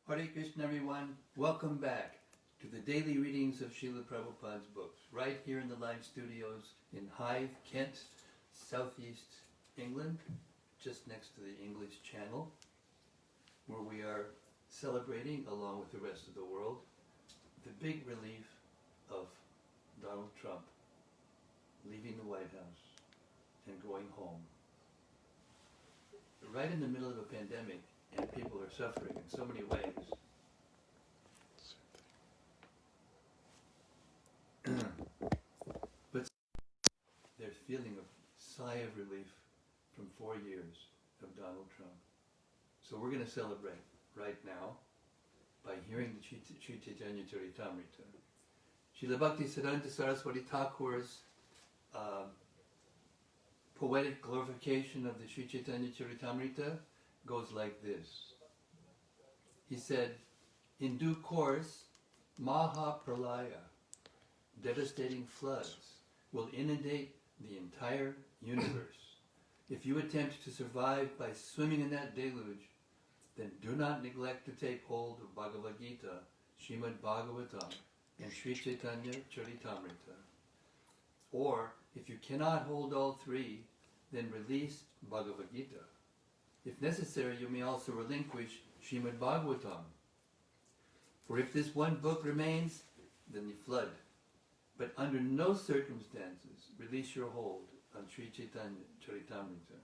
Hare Krishna everyone, welcome back to the daily readings of Srila Prabhupada's books, right here in the live studios in Hythe, Kent, southeast England, just next to the English Channel, where we are celebrating, along with the rest of the world, the big relief of Donald Trump leaving the White House and going home. Right in the middle of a pandemic, and people are suffering in so many ways. But they're feeling a sigh of relief from 4 years of Donald Trump. So we're going to celebrate right now by hearing the Sri Caitanya-caritämrta. Srila Bhaktisiddhanta Saraswati Thakur's poetic glorification of the Sri Caitanya-caritämrta goes like this. He said, in due course, Mahapralaya, devastating floods, will inundate the entire universe. If you attempt to survive by swimming in that deluge, then do not neglect to take hold of Bhagavad Gita, Srimad Bhagavatam, and Sri Caitanya-caritämrta. Or, if you cannot hold all three, then release Bhagavad Gita. If necessary, you may also relinquish Srimad Bhagavatam. For if this one book remains, then you flood. But under no circumstances release your hold on Sri Caitanya-caritämrta.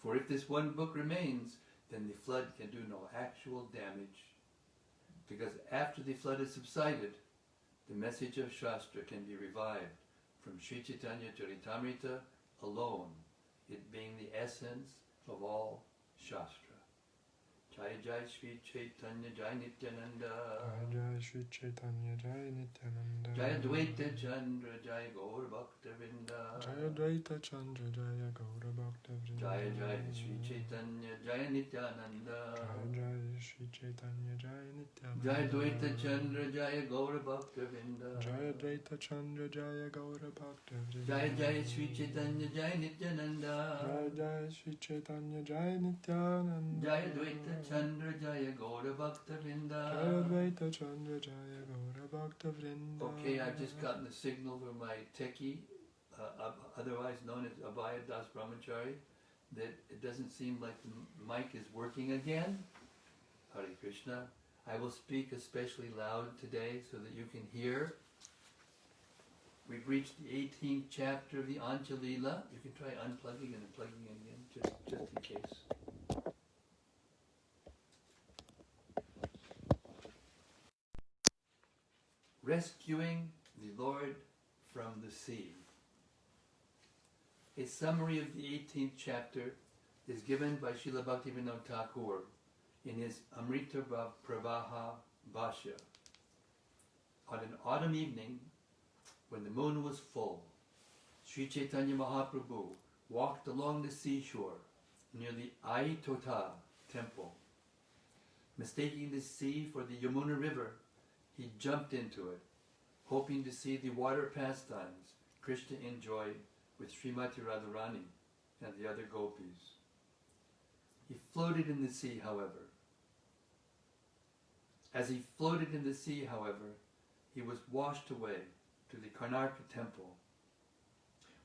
For if this one book remains, then the flood can do no actual damage. Because after the flood has subsided, the message of Shastra can be revived from Sri Caitanya-caritämrta alone, it being the essence of all Shastra. Jai Jai Sri Chaitanya Jai Nityananda. Jai Jai Sri Chaitanya Jai Nityananda. Jai Advaita Chandra Jai Gaur Bhakta Vrinda. Jai Advaita Chandra Jai Gaur Bhakta Vrinda. Jai Jai Sri Chaitanya Jai Nityananda. Jai Jai Sri Chaitanya Jai Nityananda. Jai Advaita Chandra Jai Gaur Bhakta Vrinda. Jai Advaita Chandra Jai Gaur Bhakta Vrinda. Jai Jai Sri Chaitanya Jai Nityananda. Jai Jai Sri Chaitanya Jai Nityananda. Jai Advaita Chandra Jaya Gaura Bhakta Vrinda. Jai Advaita Chandra Jaya Gaura Bhakta Vrinda. Okay, I've just gotten the signal from my techie, otherwise known as Abhaya Das Brahmachari, that it doesn't seem like the mic is working again. Hare Krishna. I will speak especially loud today so that you can hear. We've reached the 18th chapter of the Antya-līlā. You can try unplugging and plugging again, just in case. Rescuing the Lord from the sea. A summary of the 18th chapter is given by Srila Bhaktivinoda Thakur in his Amrita Pravaha Bhashya. On an autumn evening, when the moon was full, Sri Chaitanya Mahaprabhu walked along the seashore near the Aitota temple. Mistaking the sea for the Yamuna River, he jumped into it, hoping to see the water pastimes Krishna enjoyed with Srimati Radharani and the other gopis. He floated in the sea, however. As he floated in the sea, however, he was washed away to the Karnaka temple,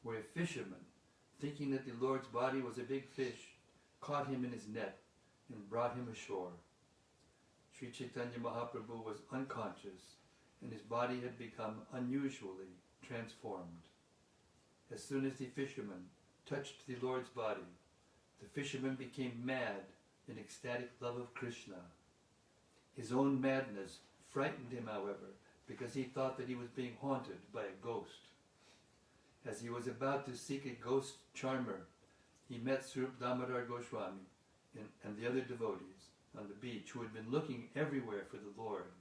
where a fisherman, thinking that the Lord's body was a big fish, caught him in his net and brought him ashore. Sri Chaitanya Mahaprabhu was unconscious, and his body had become unusually transformed. As soon as the fisherman touched the Lord's body, the fisherman became mad in ecstatic love of Krishna. His own madness frightened him, however, because he thought that he was being haunted by a ghost. As he was about to seek a ghost charmer, he met Swarup Damodar Goswami and the other devotees on the beach, who had been looking everywhere for the Lord.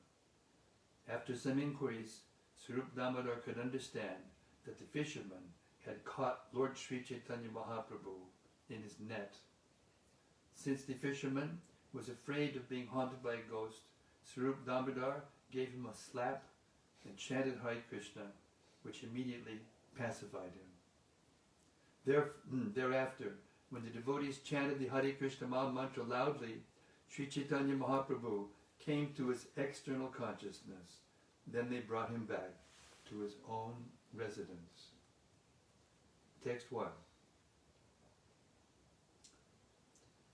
After some inquiries, Swarup Damodar could understand that the fisherman had caught Lord Sri Chaitanya Mahaprabhu in his net. Since the fisherman was afraid of being haunted by a ghost, Swarup Damodar gave him a slap and chanted Hare Krishna, which immediately pacified him. Thereafter, when the devotees chanted the Hare Krishna Maha Mantra loudly, Sri Chaitanya Mahaprabhu came to his external consciousness. Then they brought him back to his own residence. Text 1.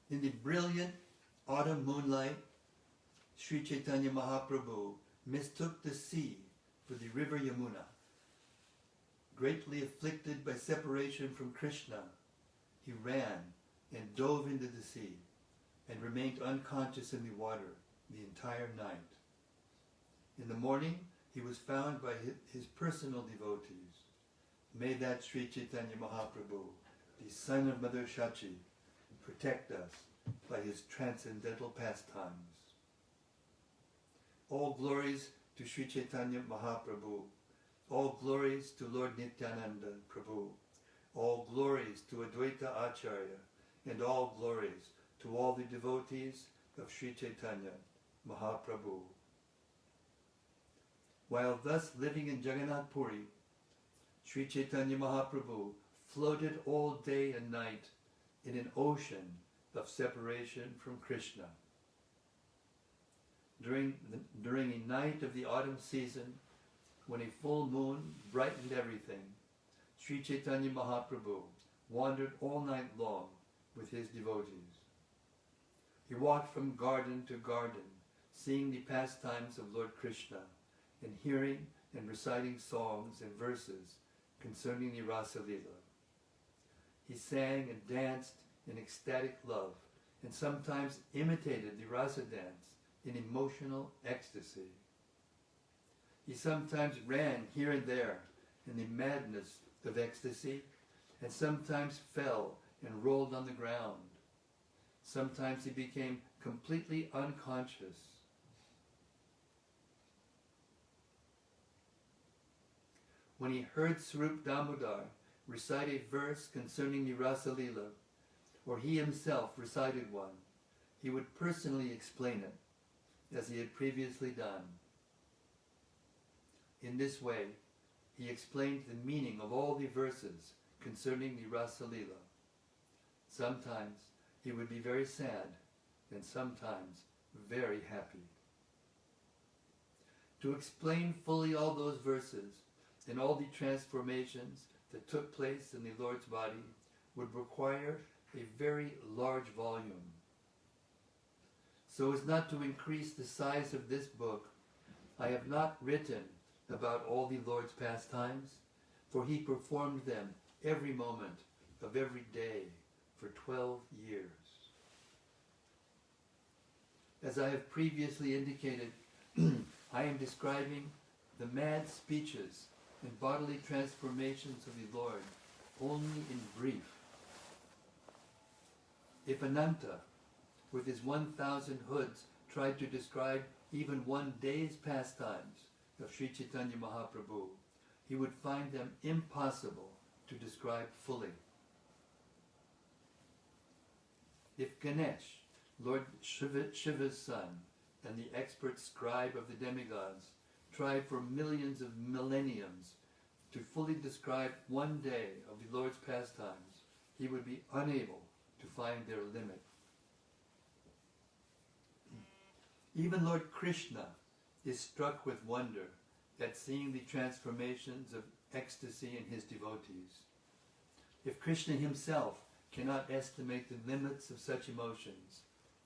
In the brilliant autumn moonlight, Sri Chaitanya Mahaprabhu mistook the sea for the river Yamuna. Greatly afflicted by separation from Krishna, he ran and dove into the sea and remained unconscious in the water the entire night. In the morning, he was found by his personal devotees. May that Sri Chaitanya Mahaprabhu, the son of Mother Shachi, protect us by his transcendental pastimes. All glories to Sri Chaitanya Mahaprabhu. All glories to Lord Nityananda Prabhu. All glories to Advaita Acharya. And all glories to all the devotees of Sri Chaitanya Mahaprabhu. While thus living in Jagannath Puri, Sri Chaitanya Mahaprabhu floated all day and night in an ocean of separation from Krishna. During a night of the autumn season, when a full moon brightened everything, Sri Chaitanya Mahaprabhu wandered all night long with his devotees. He walked from garden to garden, seeing the pastimes of Lord Krishna, and hearing and reciting songs and verses concerning the Rasa-līlā. He sang and danced in ecstatic love, and sometimes imitated the Rasa dance in emotional ecstasy. He sometimes ran here and there in the madness of ecstasy, and sometimes fell and rolled on the ground. Sometimes he became completely unconscious. When he heard Swarup Damodar recite a verse concerning the Rasa-līlā, or he himself recited one, he would personally explain it, as he had previously done. In this way, he explained the meaning of all the verses concerning the Rasa-līlā. Sometimes he would be very sad, and sometimes very happy. To explain fully all those verses and all the transformations that took place in the Lord's body would require a very large volume. So as not to increase the size of this book, I have not written about all the Lord's pastimes, for he performed them every moment of every day for 12 years. As I have previously indicated, I am describing the mad speeches and bodily transformations of the Lord only in brief. If Ananta, with his 1,000 hoods, tried to describe even one day's pastimes of Sri Chaitanya Mahaprabhu, he would find them impossible to describe fully. If Ganesh, Lord Shiva's son, and the expert scribe of the demigods, tried for millions of millenniums to fully describe one day of the Lord's pastimes, he would be unable to find their limit. Even Lord Krishna is struck with wonder at seeing the transformations of ecstasy in his devotees. If Krishna himself cannot estimate the limits of such emotions,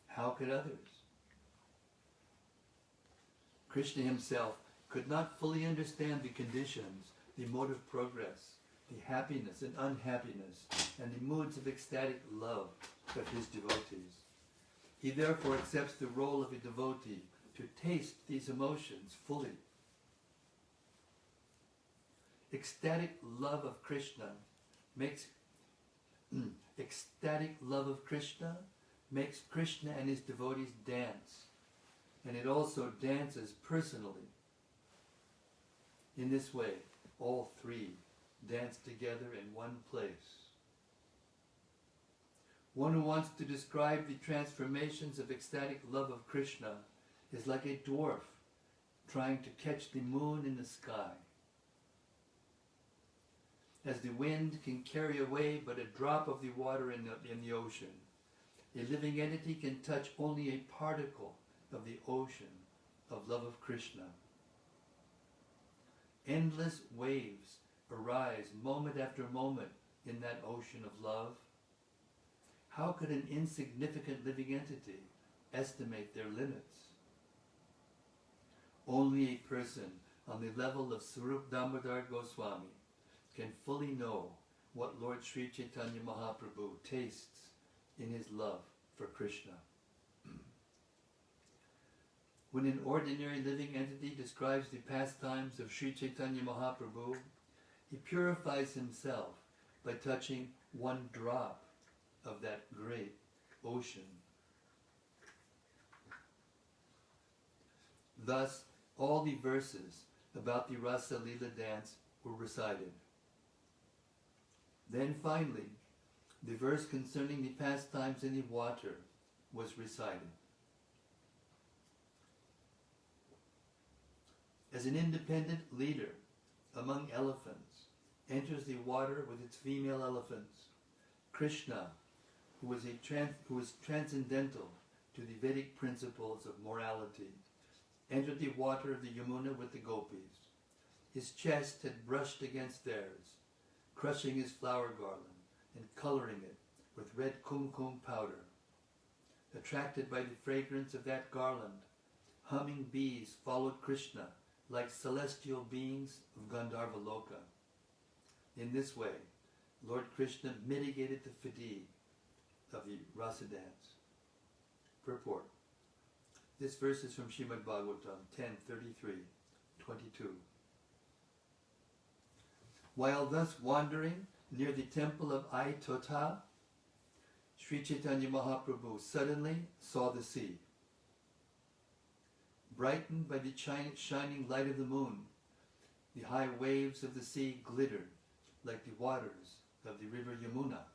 how could others? Krishna himself could not fully understand the conditions, the mode of progress, the happiness and unhappiness, and the moods of ecstatic love of his devotees. He therefore accepts the role of a devotee to taste these emotions fully. Ecstatic love of Krishna makes Krishna and his devotees dance, and it also dances personally. In this way, all three dance together in one place. One who wants to describe the transformations of ecstatic love of Krishna is like a dwarf trying to catch the moon in the sky. As the wind can carry away but a drop of the water in the ocean, a living entity can touch only a particle of the ocean of love of Krishna. Endless waves arise moment after moment in that ocean of love. How could an insignificant living entity estimate their limits? Only a person on the level of Swarup Damodar Goswami can fully know what Lord Sri Chaitanya Mahaprabhu tastes in his love for Krishna. When an ordinary living entity describes the pastimes of Sri Chaitanya Mahaprabhu, he purifies himself by touching one drop of that great ocean. Thus, all the verses about the Rasa-līlā dance were recited. Then finally, the verse concerning the pastimes in the water was recited. As an independent leader among elephants enters the water with its female elephants, Krishna, who is transcendental to the Vedic principles of morality, entered the water of the Yamuna with the gopis. His chest had brushed against theirs, crushing his flower garland and coloring it with red kumkum powder. Attracted by the fragrance of that garland, humming bees followed Krishna like celestial beings of Gandharva Loka. In this way, Lord Krishna mitigated the fatigue of the rasa dance. Purport. This verse is from Srimad Bhagavatam 10:33-22. While thus wandering near the temple of Aitota, Sri Chaitanya Mahaprabhu suddenly saw the sea. Brightened by the shining light of the moon, the high waves of the sea glittered like the waters of the river Yamuna.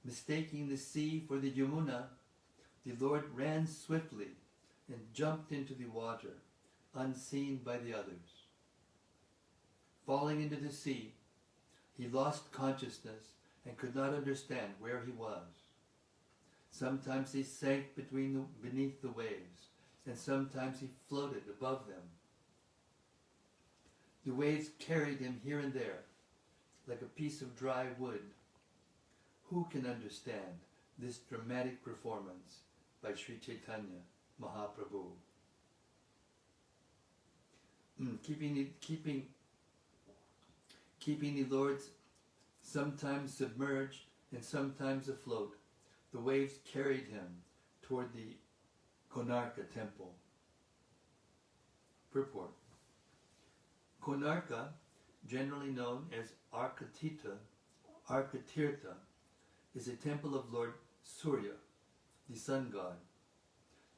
Mistaking the sea for the Yamuna, the Lord ran swiftly and jumped into the water, unseen by the others. Falling into the sea, he lost consciousness and could not understand where he was. Sometimes he sank beneath the waves, and sometimes he floated above them. The waves carried him here and there, like a piece of dry wood. Who can understand this dramatic performance by Sri Chaitanya Mahaprabhu? Keeping the Lord's sometimes submerged and sometimes afloat, the waves carried him toward the Konarka temple. Purport. Konarka, generally known as Arkatirtha, is a temple of Lord Surya, the sun god.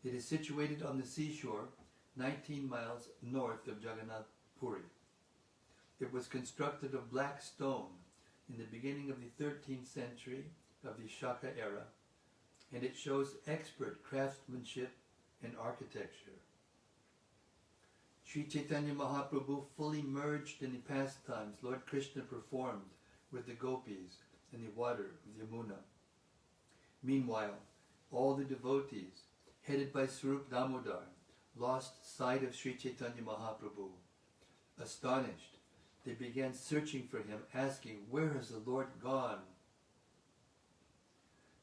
It is situated on the seashore 19 miles north of Jagannath Puri. It was constructed of black stone in the beginning of the 13th century of the Shaka era, and it shows expert craftsmanship and architecture. Sri Chaitanya Mahaprabhu fully merged in the pastimes Lord Krishna performed with the gopis in the water of Yamuna. Meanwhile, all the devotees, headed by Swarup Damodar, lost sight of Sri Chaitanya Mahaprabhu. Astonished, they began searching for him, asking, "Where has the Lord gone?"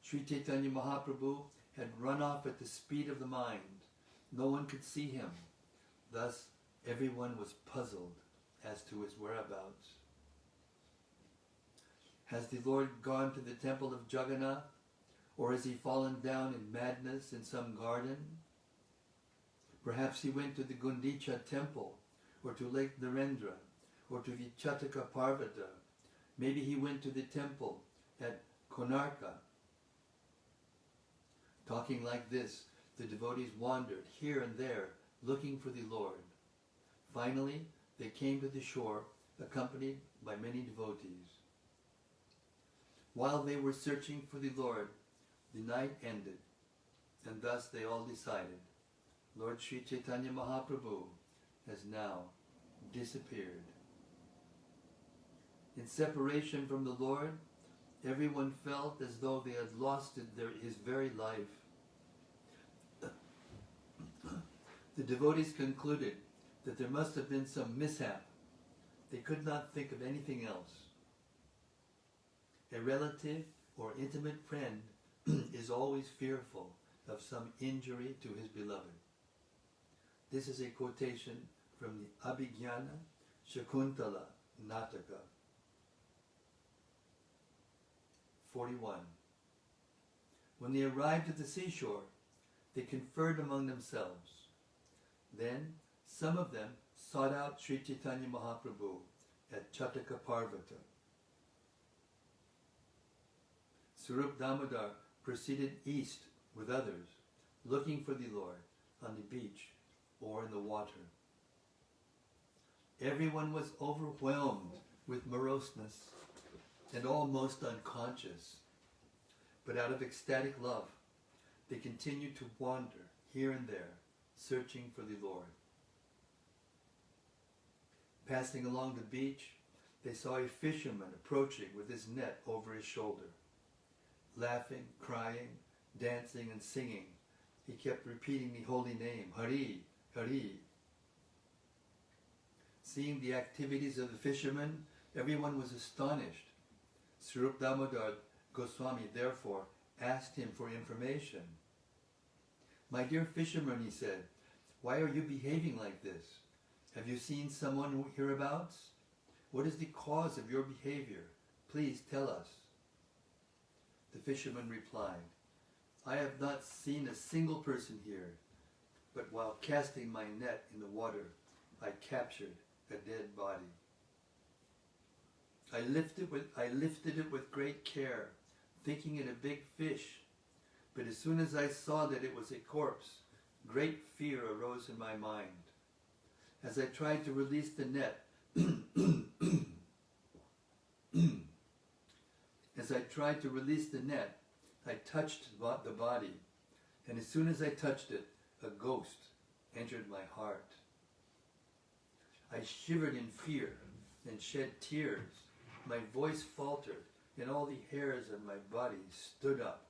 Sri Chaitanya Mahaprabhu had run off at the speed of the mind. No one could see him. Thus, everyone was puzzled as to his whereabouts. Has the Lord gone to the temple of Jagannath, or has he fallen down in madness in some garden? Perhaps he went to the Gundicha temple, or to Lake Narendra, or to the Chataka Parvata. Maybe he went to the temple at Konarka. Talking like this, the devotees wandered here and there, looking for the Lord. Finally, they came to the shore, accompanied by many devotees. While they were searching for the Lord, the night ended, and thus they all decided, Lord Sri Chaitanya Mahaprabhu has now disappeared. In separation from the Lord, Everyone felt as though they had lost his very life. The devotees concluded that there must have been some mishap. They could not think of anything else. A relative or intimate friend is always fearful of some injury to his beloved. This is a quotation from the Abhigyana Shakuntala Nataka 41. When they arrived at the seashore, they conferred among themselves. Then some of them sought out Sri Chaitanya Mahaprabhu at Caitanya-caritämrta. Swarup Damodar proceeded east with others, looking for the Lord on the beach or in the water. Everyone was overwhelmed with moroseness and almost unconscious, but out of ecstatic love, they continued to wander here and there, searching for the Lord. Passing along the beach, they saw a fisherman approaching with his net over his shoulder. Laughing, crying, dancing and singing, he kept repeating the holy name, Hari, Hari. Seeing the activities of the fisherman, everyone was astonished. Swarup Damodar Goswami therefore asked him for information. My dear fisherman, he said, why are you behaving like this? Have you seen someone hereabouts? What is the cause of your behavior? Please tell us. The fisherman replied, I have not seen a single person here, but while casting my net in the water, I captured a dead body. I lifted it with great care, thinking it a big fish, but as soon as I saw that it was a corpse, great fear arose in my mind. As I tried to release the net, I touched the body, and as soon as I touched it, a ghost entered my heart. I shivered in fear and shed tears. My voice faltered, and all the hairs on my body stood up.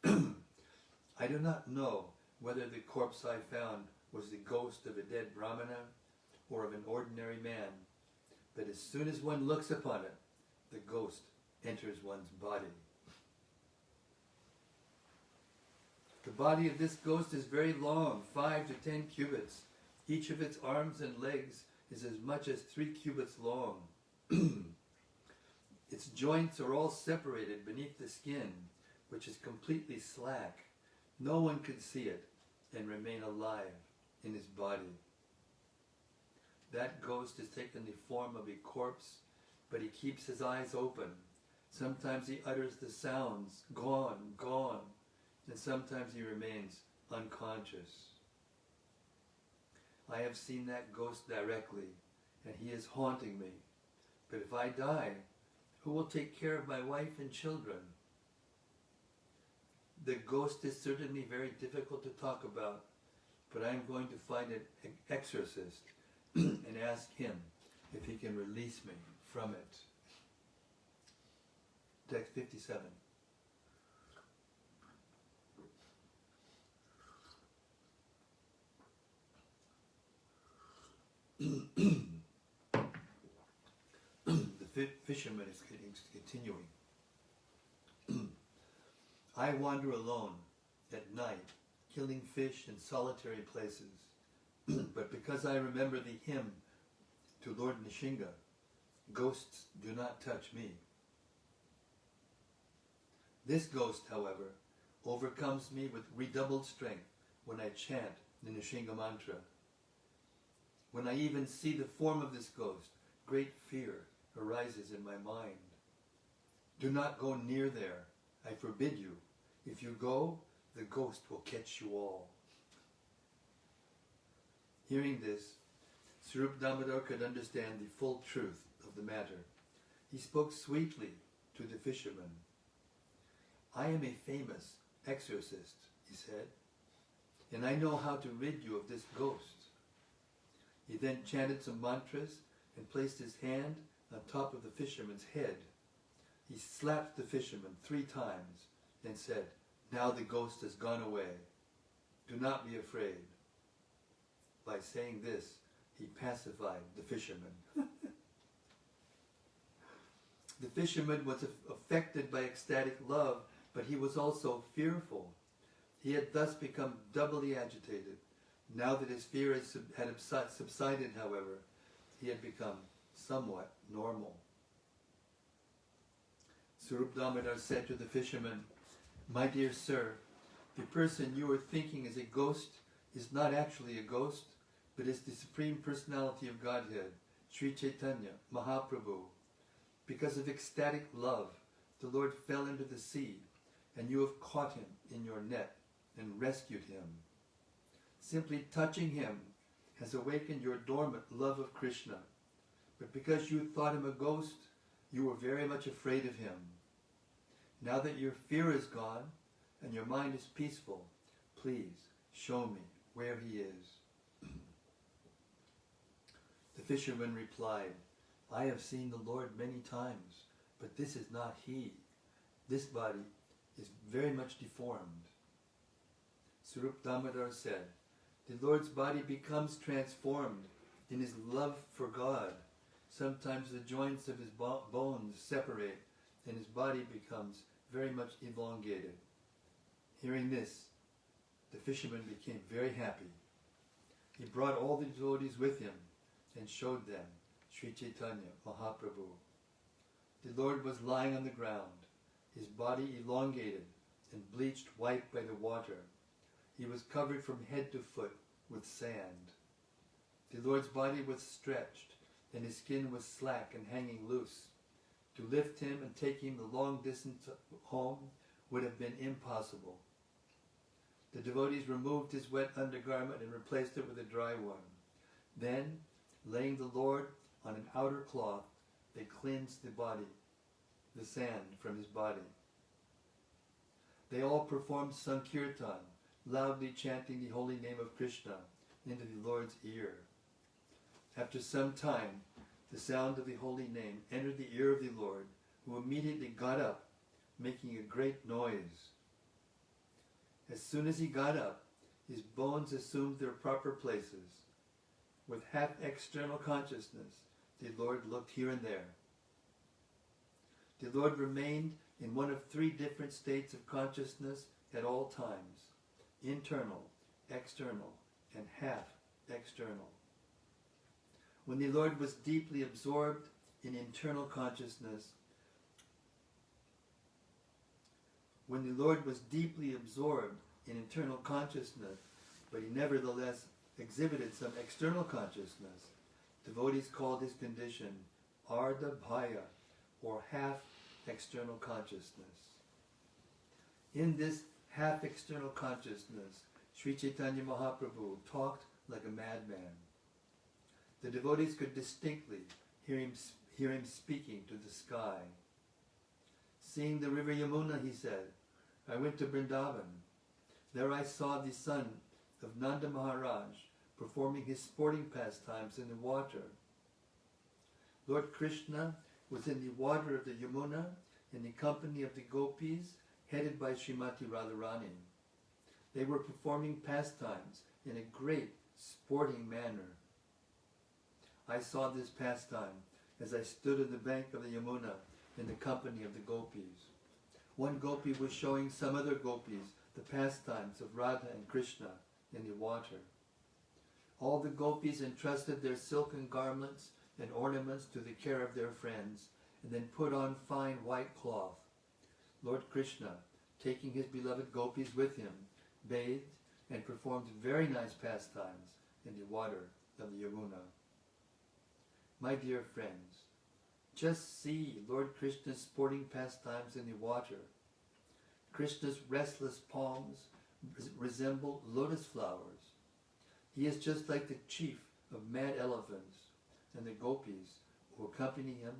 I do not know whether the corpse I found was the ghost of a dead Brahmana or of an ordinary man, but as soon as one looks upon it, the ghost enters one's body. The body of this ghost is very long, 5 to 10 cubits. Each of its arms and legs is as much as 3 cubits long. Its joints are all separated beneath the skin, which is completely slack. No one could see it and remain alive in his body. That ghost has taken the form of a corpse, but he keeps his eyes open. Sometimes he utters the sounds, gone, gone, and sometimes he remains unconscious. I have seen that ghost directly, and he is haunting me. But if I die, who will take care of my wife and children? The ghost is certainly very difficult to talk about, but I am going to find an exorcist and ask him if he can release me from it. Text 57. The fisherman is continuing. I wander alone at night, killing fish in solitary places. But because I remember the hymn to Lord Nishinga, ghosts do not touch me. This ghost, however, overcomes me with redoubled strength when I chant the Nishinga mantra. When I even see the form of this ghost, great fear arises in my mind. Do not go near there, I forbid you. If you go, the ghost will catch you all. Hearing this, Swarup Damodar could understand the full truth of the matter. He spoke sweetly to the fisherman. I am a famous exorcist, he said, and I know how to rid you of this ghost. He then chanted some mantras and placed his hand on top of the fisherman's head. He slapped the fisherman 3 times and said, "Now the ghost has gone away. Do not be afraid." By saying this, he pacified the fisherman. The fisherman was affected by ecstatic love, but he was also fearful. He had thus become doubly agitated. Now that his fear had subsided, however, he had become somewhat normal. Swarup Damodar said to the fisherman, "My dear sir, the person you are thinking is a ghost is not actually a ghost, but is the Supreme Personality of Godhead, Sri Chaitanya, Mahaprabhu. Because of ecstatic love, the Lord fell into the sea, and you have caught him in your net and rescued him. Simply touching him has awakened your dormant love of Krishna, but because you thought him a ghost, you were very much afraid of him. Now that your fear is gone and your mind is peaceful, please show me where he is." The fisherman replied, "I have seen the Lord many times, but this is not he. This body is very much deformed." Swarup Damodar said, "The Lord's body becomes transformed in his love for God. Sometimes the joints of his bones separate and his body becomes very much elongated." Hearing this, the fisherman became very happy. He brought all the devotees with him and showed them Sri Chaitanya Mahaprabhu. The Lord was lying on the ground, his body elongated and bleached white by the water. He was covered from head to foot with sand. The Lord's body was stretched, and his skin was slack and hanging loose. To lift him and take him the long distance home would have been impossible. The devotees removed his wet undergarment and replaced it with a dry one. Then, laying the Lord on an outer cloth, they cleansed the sand from his body. They all performed Sankirtan, loudly chanting the holy name of Krishna into the Lord's ear. After some time, the sound of the holy name entered the ear of the Lord, who immediately got up, making a great noise. As soon as he got up, his bones assumed their proper places. With half external consciousness, the Lord looked here and there. The Lord remained in one of 3 different states of consciousness at all times: internal, external, and half external. When the Lord was deeply absorbed in internal consciousness, but he nevertheless exhibited some external consciousness, devotees called his condition Ardha Bhaya, or half external consciousness. In this half external consciousness, Sri Chaitanya Mahaprabhu talked like a madman. The devotees could distinctly hear him speaking to the sky. Seeing the river Yamuna, he said, I went to Vrindavan. There I saw the son of Nanda Maharaj performing his sporting pastimes in the water. Lord Krishna was in the water of the Yamuna in the company of the gopis, headed by Srimati Radharani. They were performing pastimes in a great sporting manner. I saw this pastime as I stood on the bank of the Yamuna in the company of the gopis. One gopi was showing some other gopis the pastimes of Radha and Krishna in the water. All the gopis entrusted their silken garments and ornaments to the care of their friends, and then put on fine white cloth. Lord Krishna, taking his beloved gopis with him, bathed and performed very nice pastimes in the water of the Yamuna. My dear friends, just see Lord Krishna's sporting pastimes in the water. Krishna's restless palms resemble lotus flowers. He is just like the chief of mad elephants, and the gopis who accompany him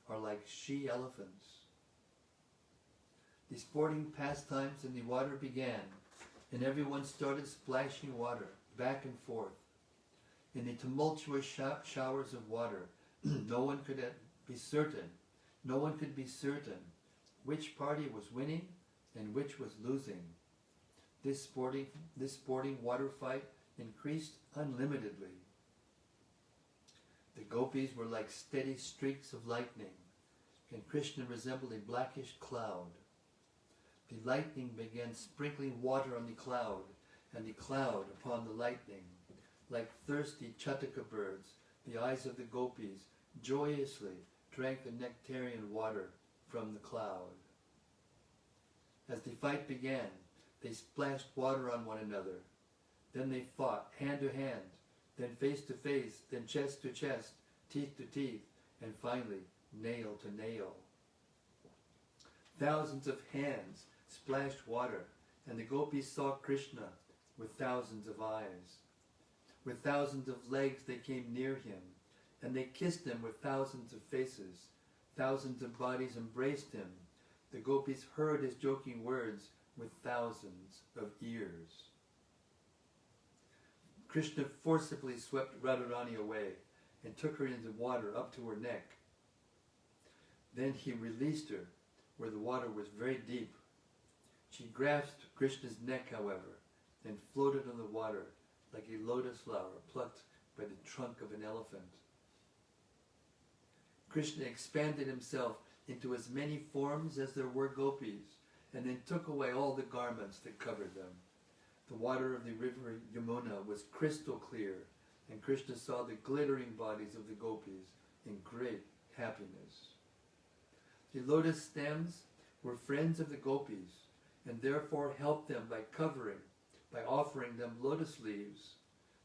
are like she-elephants. The sporting pastimes in the water began, and everyone started splashing water back and forth. In the tumultuous showers of water, no one could be certain which party was winning and which was losing. This sporting water fight increased unlimitedly. The gopis were like steady streaks of lightning, and Krishna resembled a blackish cloud. The lightning began sprinkling water on the cloud, and the cloud upon the lightning. Like thirsty chataka birds, the eyes of the gopis joyously drank the nectarian water from the cloud. As the fight began, they splashed water on one another. Then they fought hand to hand, then face to face, then chest to chest, teeth to teeth, and finally nail to nail. Thousands of hands splashed water, and the gopis saw Krishna with thousands of eyes. With thousands of legs they came near him, and they kissed him with thousands of faces. Thousands of bodies embraced him. The gopis heard his joking words with thousands of ears. Krishna forcibly swept Radharani away and took her into water up to her neck. Then he released her where the water was very deep. She grasped Krishna's neck, however, and floated on the water like a lotus flower plucked by the trunk of an elephant. Krishna expanded himself into as many forms as there were gopis, and then took away all the garments that covered them. The water of the river Yamuna was crystal clear, and Krishna saw the glittering bodies of the gopis in great happiness. The lotus stems were friends of the gopis, and therefore helped them by offering them lotus leaves.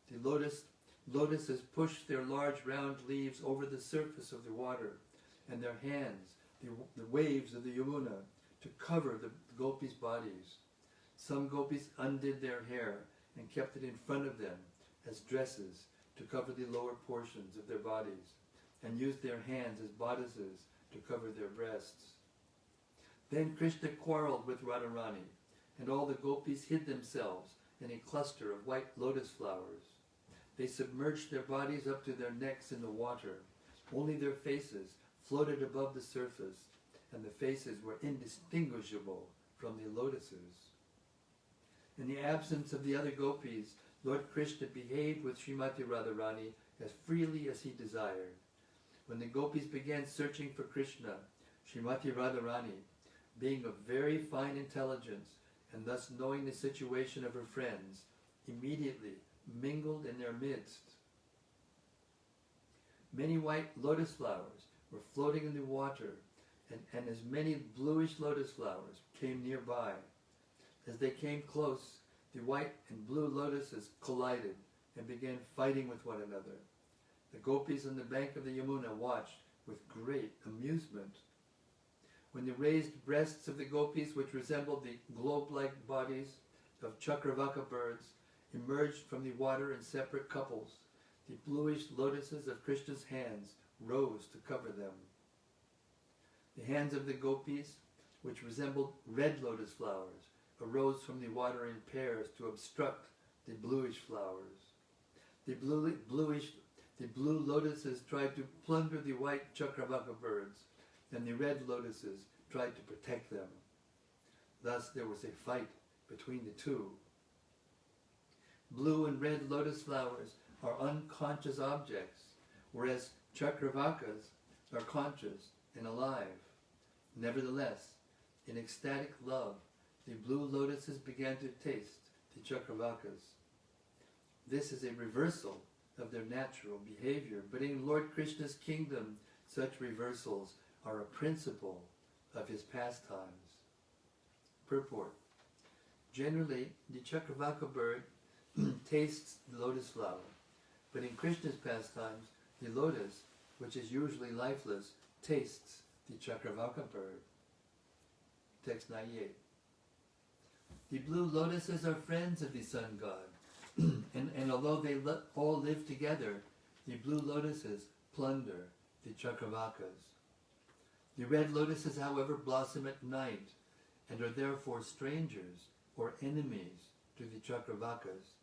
The lotuses pushed their large round leaves over the surface of the water, and their hands, the waves of the Yamuna, to cover the gopis' bodies. Some gopis undid their hair and kept it in front of them as dresses to cover the lower portions of their bodies, and used their hands as bodices to cover their breasts. Then Krishna quarreled with Radharani, and all the gopis hid themselves in a cluster of white lotus flowers. They submerged their bodies up to their necks in the water. Only their faces floated above the surface, and the faces were indistinguishable from the lotuses. In the absence of the other gopis, Lord Krishna behaved with Srimati Radharani as freely as he desired. When the gopis began searching for Krishna, Srimati Radharani, being of very fine intelligence and thus knowing the situation of her friends, immediately mingled in their midst. Many white lotus flowers were floating in the water, and as many bluish lotus flowers came nearby. As they came close, the white and blue lotuses collided and began fighting with one another. The gopis on the bank of the Yamuna watched with great amusement. When the raised breasts of the gopis, which resembled the globe-like bodies of Chakravaka birds, emerged from the water in separate couples, the bluish lotuses of Krishna's hands rose to cover them. The hands of the gopis, which resembled red lotus flowers, arose from the water in pairs to obstruct the bluish flowers. The blue lotuses tried to plunder the white Chakravaka birds, and the red lotuses tried to protect them. Thus there was a fight between the two. Blue and red lotus flowers are unconscious objects, whereas Chakravakas are conscious and alive. Nevertheless, in ecstatic love, the blue lotuses began to taste the Chakravakas. This is a reversal of their natural behavior, but in Lord Krishna's kingdom, such reversals are a principle of his pastimes. Purport. Generally, the Chakravaka bird tastes the lotus flower, but in Krishna's pastimes, the lotus, which is usually lifeless, tastes the Chakravaka bird. Text 98. The blue lotuses are friends of the sun god, and although they all live together, the blue lotuses plunder the Chakravakas. The red lotuses, however, blossom at night, and are therefore strangers or enemies to the Chakravakas.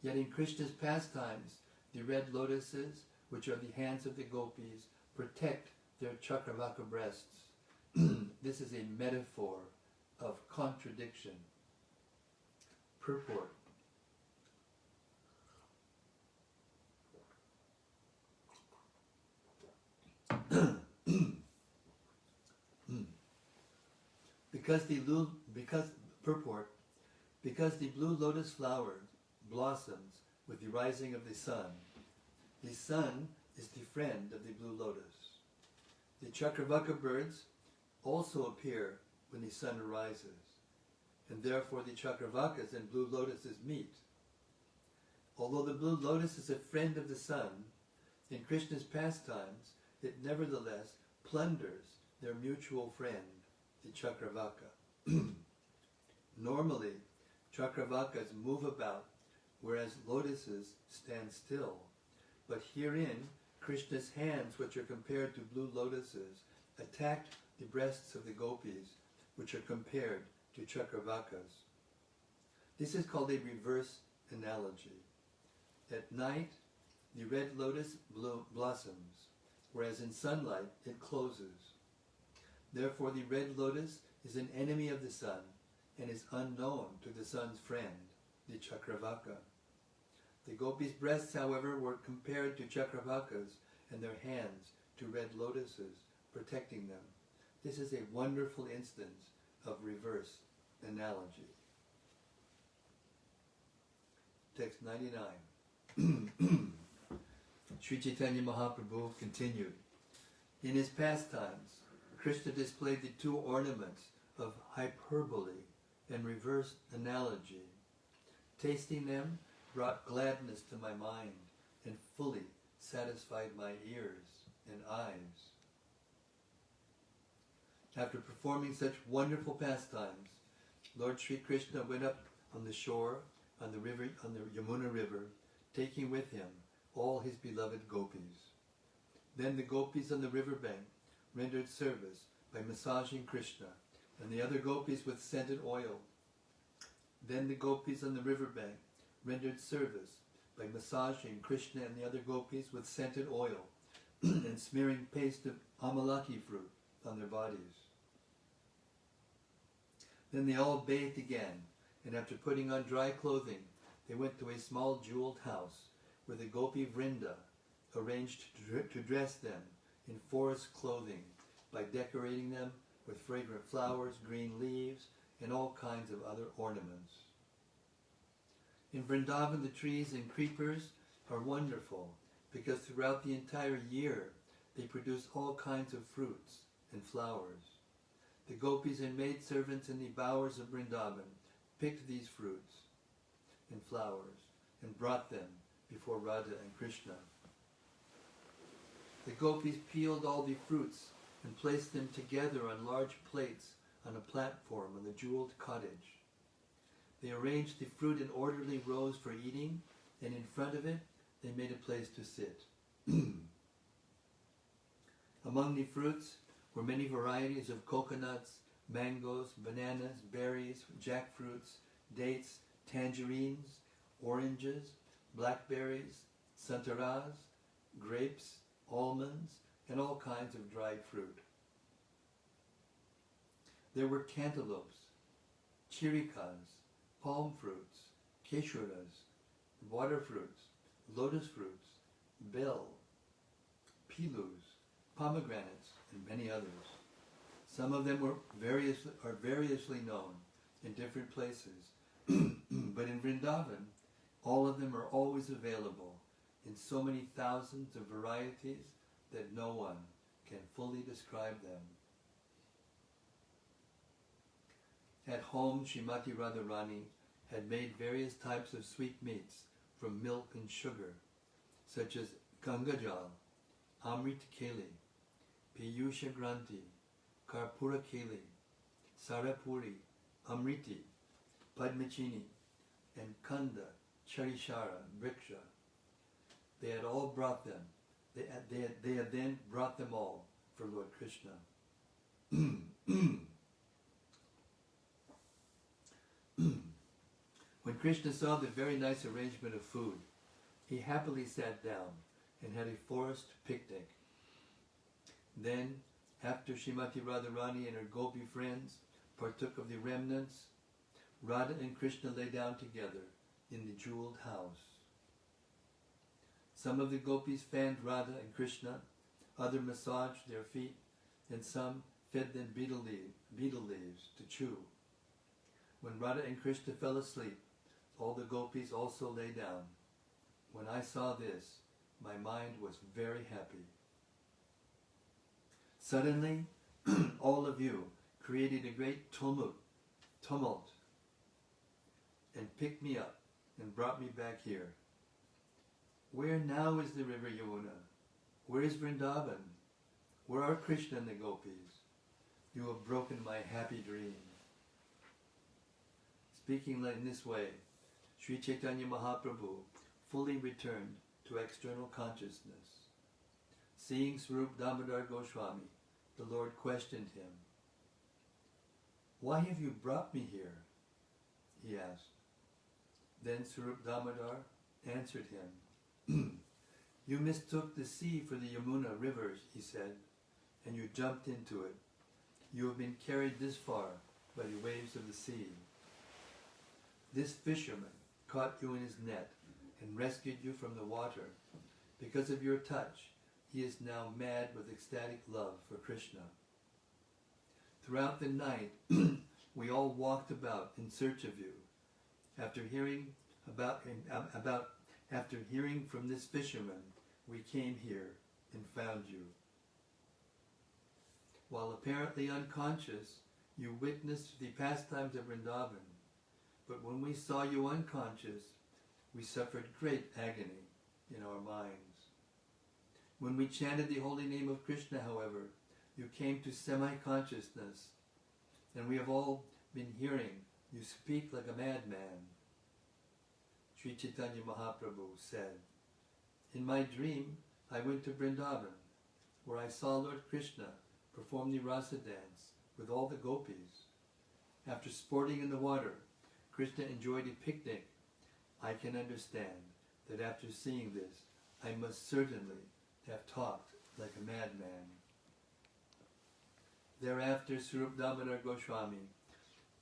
Yet in Krishna's pastimes, the red lotuses, which are the hands of the gopis, protect their Chakravaka breasts. this is a metaphor of contradiction. Purport. Purport. Because the blue lotus flower blossoms with the rising of the sun is the friend of the blue lotus. The Chakravaka birds also appear when the sun arises, and therefore the Chakravakas and blue lotuses meet. Although the blue lotus is a friend of the sun, in Krishna's pastimes, it nevertheless plunders their mutual friend, the Chakravaka. Normally, Chakravakas move about, whereas lotuses stand still. But herein, Krishna's hands, which are compared to blue lotuses, attacked the breasts of the gopis, which are compared to Chakravakas. This is called a reverse analogy. At night, the red lotus blossoms, whereas in sunlight it closes. Therefore the red lotus is an enemy of the sun and is unknown to the sun's friend, the Chakravaka. The gopis' breasts, however, were compared to Chakravakas and their hands to red lotuses, protecting them. This is a wonderful instance of reverse analogy. Text 99. Sri Chaitanya Mahaprabhu continued. In his pastimes, Krishna displayed the two ornaments of hyperbole and reverse analogy. Tasting them brought gladness to my mind and fully satisfied my ears and eyes. After performing such wonderful pastimes, Lord Sri Krishna went up on the shore, on the Yamuna river, taking with him all his beloved gopis. Then the gopis on the riverbank rendered service by massaging Krishna and the other gopis with scented oil. Then the gopis on the riverbank rendered service by massaging Krishna and the other gopis with scented oil and smearing paste of amalaki fruit on their bodies. Then they all bathed again, and after putting on dry clothing, they went to a small jeweled house where the gopi vrinda arranged to dress them in forest clothing by decorating them with fragrant flowers, green leaves, and all kinds of other ornaments. In Vrindavan, the trees and creepers are wonderful because throughout the entire year they produce all kinds of fruits and flowers. The gopis and maidservants in the bowers of Vrindavan picked these fruits and flowers and brought them before Radha and Krishna. The gopis peeled all the fruits and placed them together on large plates on a platform on the jeweled cottage. They arranged the fruit in orderly rows for eating, and in front of it they made a place to sit. Among the fruits were many varieties of coconuts, mangoes, bananas, berries, jackfruits, dates, tangerines, oranges, blackberries, santaras, grapes, almonds, and all kinds of dried fruit. There were cantaloupes, chirikas, palm fruits, keshuras, water fruits, lotus fruits, bell, pilus, pomegranates, and many others. Some of them are variously known in different places, but in Vrindavan, all of them are always available in so many thousands of varieties that no one can fully describe them. At home, Srimati Radharani had made various types of sweetmeats from milk and sugar, such as Gangajal, Amrit Keli, Piyusha Granti, Karpura Keli, Sarapuri, Amriti, Padmachini, and Kanda, Charishara, Briksha. They had all brought them. They had then brought them all for Lord Krishna. When Krishna saw the very nice arrangement of food, he happily sat down and had a forest picnic. Then, After Srimati Radharani and her gopi friends partook of the remnants, Radha and Krishna lay down together in the jeweled house. Some of the gopis fanned Radha and Krishna, others massaged their feet, and some fed them betel leaves to chew. When Radha and Krishna fell asleep, all the gopis also lay down. When I saw this, my mind was very happy. Suddenly, all of you created a great tumult and picked me up and brought me back here. Where now is the river Yamuna? Where is Vrindavan? Where are Krishna and the gopis? You have broken my happy dream. Speaking in this way, Sri Chaitanya Mahaprabhu fully returned to external consciousness. Seeing Swarup Damodar Goswami, the Lord questioned him. Why have you brought me here? He asked. Then Swarup Damodar answered him. You mistook the sea for the Yamuna river, he said, and you jumped into it. You have been carried this far by the waves of the sea. This fisherman caught you in his net and rescued you from the water. Because of your touch, he is now mad with ecstatic love for Krishna. Throughout the night, we all walked about in search of you. After hearing from this fisherman, we came here and found you. While apparently unconscious, you witnessed the pastimes of Vrindavan. But when we saw you unconscious, we suffered great agony in our minds. When we chanted the holy name of Krishna, however, you came to semi-consciousness, and we have all been hearing you speak like a madman. Sri Chaitanya Mahaprabhu said, in my dream, I went to Vrindavan, where I saw Lord Krishna perform the rasa dance with all the gopis. After sporting in the water, Krishna enjoyed a picnic. I can understand that after seeing this, I must certainly have talked like a madman. Thereafter, Swarup Damodar Goswami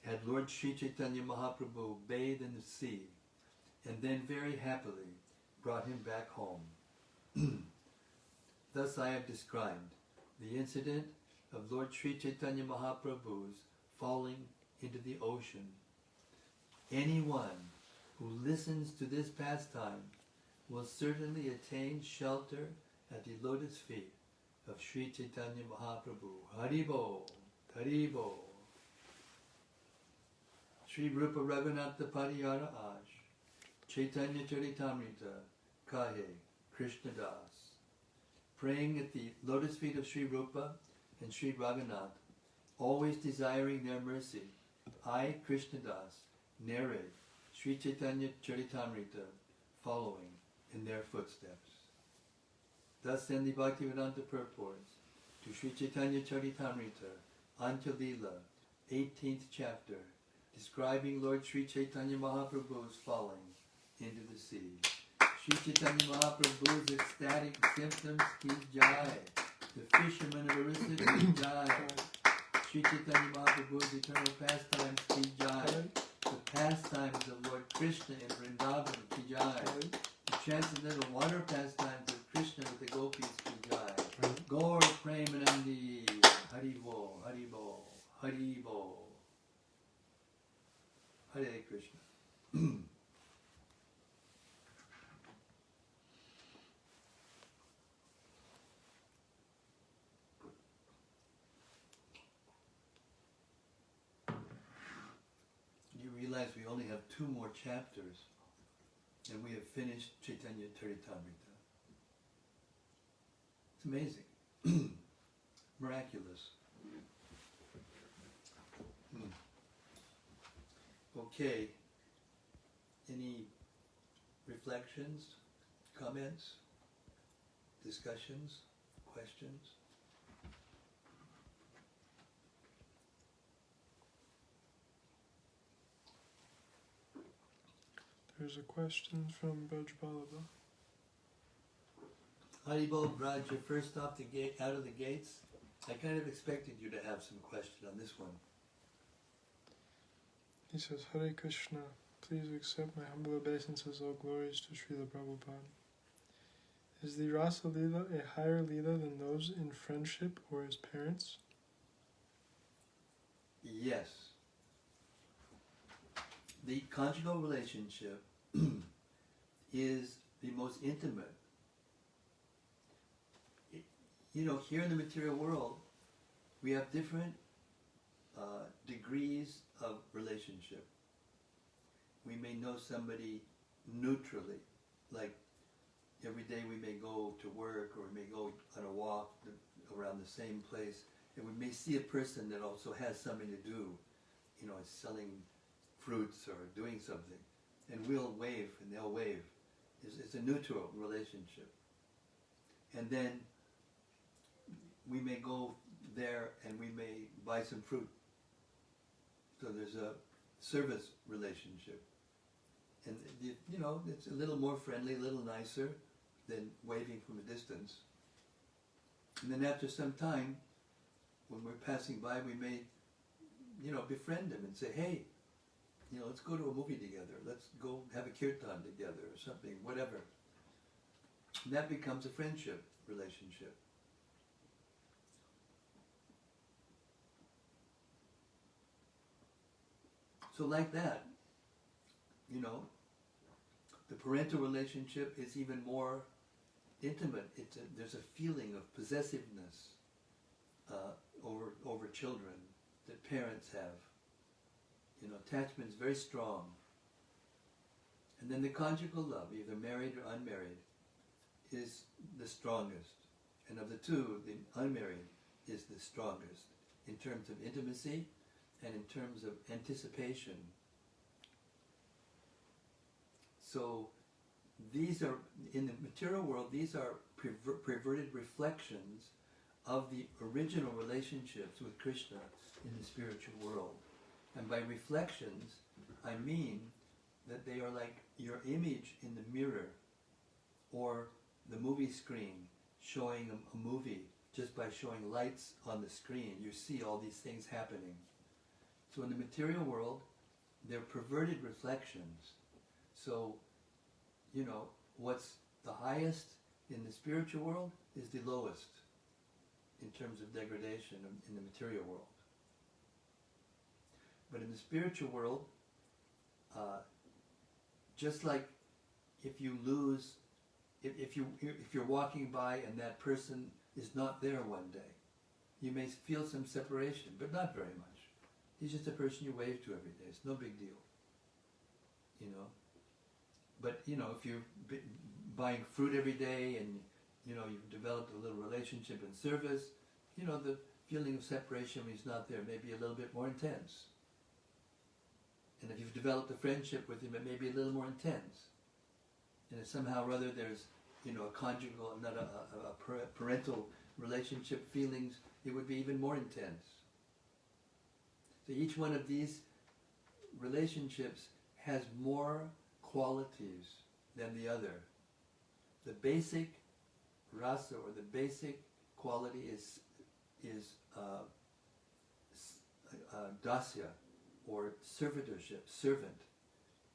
had Lord Sri Chaitanya Mahaprabhu bathe in the sea, and then very happily brought him back home. Thus I have described the incident of Lord Sri Chaitanya Mahaprabhu's falling into the ocean. Anyone who listens to this pastime will certainly attain shelter at the lotus feet of Sri Chaitanya Mahaprabhu. Haribo, Haribo. Sri Rupa Raghunatha Pariyara Aj, Caitanya-caritämrta, Kahe, Krishna Das. Praying at the lotus feet of Sri Rupa and Sri Raghunath, always desiring their mercy, I, Krishna Das, narrate Sri Caitanya-caritämrta, following in their footsteps. Thus end the Bhaktivedanta purports to Sri Caitanya-caritämrta, Antya-līlā, 18th chapter, describing Lord Sri Chaitanya Mahaprabhu's falling into the sea. Sri Chaitanya Mahaprabhu's ecstatic symptoms, ki jai. The fisherman of Orissa, ki jai. Sri Chaitanya Mahaprabhu's eternal pastimes, ki jai. The pastimes of Lord Krishna in Vrindavan, ki jai. The transcendental water pastimes of Krishna with the gopis, ki jai. Gaur Premanandi, Haribo, Haribo, Haribo. Hare Krishna. You realize we only have 2 more chapters and we have finished Caitanya-caritämrta. It's amazing. Miraculous. Okay. Any reflections, comments, discussions, questions? There's a question from Braj Balaba. Haribol, Braj, you're first off the gate, out of the gates. I kind of expected you to have some question on this one. He says, Hare Krishna, please accept my humble obeisances, all glories to Srila Prabhupada. Is the Rasa Lila a higher Lila than those in friendship or as parents? Yes. The conjugal relationship is the most intimate. Here in the material world, we have different degrees of relationship. We may know somebody neutrally, like every day we may go to work or we may go on a walk around the same place, and we may see a person that also has something to do, is selling fruits or doing something, and we'll wave and they'll wave. It's a neutral relationship. And then we may go there and we may buy some fruit. So there's a service relationship. And, it's a little more friendly, a little nicer than waving from a distance. And then after some time, when we're passing by, we may, befriend them and say, hey, let's go to a movie together. Let's go have a kirtan together or something, whatever. And that becomes a friendship relationship. So like that, the parental relationship is even more intimate. There's a feeling of possessiveness over children that parents have. Attachment is very strong. And then the conjugal love, either married or unmarried, is the strongest. And of the two, the unmarried is the strongest in terms of intimacy and in terms of anticipation. So these are, in the material world, these are perverted reflections of the original relationships with Krishna in the spiritual world. And by reflections, I mean that they are like your image in the mirror or the movie screen showing a movie. Just by showing lights on the screen, you see all these things happening. So in the material world, they're perverted reflections. So, what's the highest in the spiritual world is the lowest in terms of degradation in the material world. But in the spiritual world, just like if you lose, if you're walking by and that person is not there one day, you may feel some separation, but not very much. He's just a person you wave to every day. It's no big deal, But if you're buying fruit every day and you've developed a little relationship and service, the feeling of separation when he's not there may be a little bit more intense. And if you've developed a friendship with him, it may be a little more intense. And if somehow or other there's, a conjugal, not a parental relationship feelings, it would be even more intense. So each one of these relationships has more qualities than the other. The basic rasa, or the basic quality, is dasya, or servitorship, servant.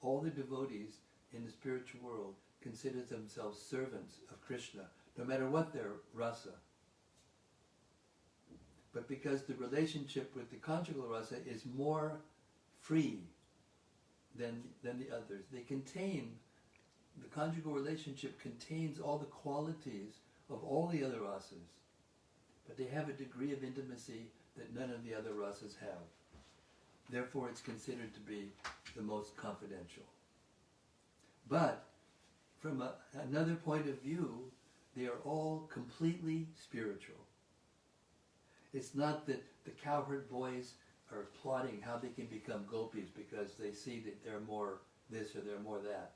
All the devotees in the spiritual world consider themselves servants of Krishna, no matter what their rasa. But because the relationship with the conjugal rasa is more free than the others, the conjugal relationship contains all the qualities of all the other rasas, but they have a degree of intimacy that none of the other rasas have. Therefore, it's considered to be the most confidential. But from another point of view, they are all completely spiritual. It's not that the cowherd boys are plotting how they can become gopis because they see that they're more this or they're more that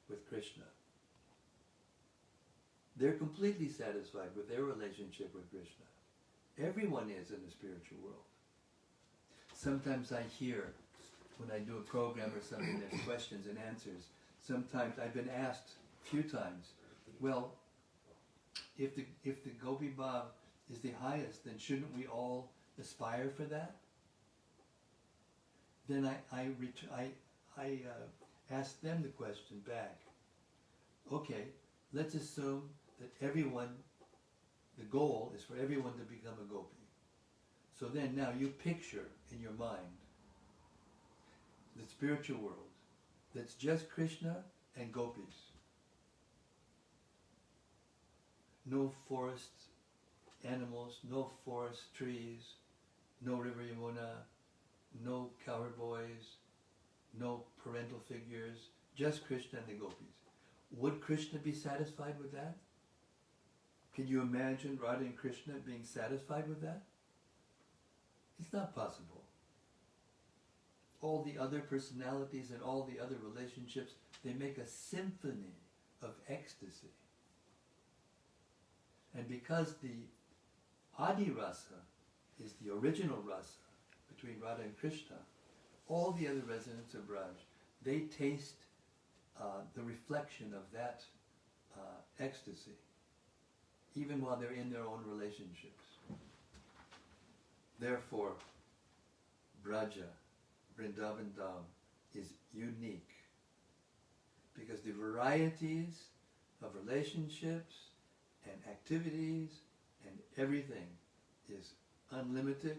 with Krishna. They're completely satisfied with their relationship with Krishna. Everyone is in the spiritual world. Sometimes I hear, when I do a program or something, there's questions and answers. Sometimes I've been asked a few times, well, if the Gopi Bhav is the highest, then shouldn't we all aspire for that? Then I asked them the question back. Okay, let's assume that everyone, the goal is for everyone to become a gopi. So then now you picture in your mind the spiritual world that's just Krishna and gopis. No forest animals, no forest trees, no river Yamuna, no cowherd boys, no parental figures, just Krishna and the gopis. Would Krishna be satisfied with that? Can you imagine Radha and Krishna being satisfied with that? It's not possible. All the other personalities and all the other relationships, they make a symphony of ecstasy. And because the Adi Rasa is the original rasa between Radha and Krishna, all the other residents of Braj, they taste the reflection of that ecstasy, even while they're in their own relationships. Therefore, Braja, Vrindavan Dham, is unique, because the varieties of relationships and activities and everything is unlimited,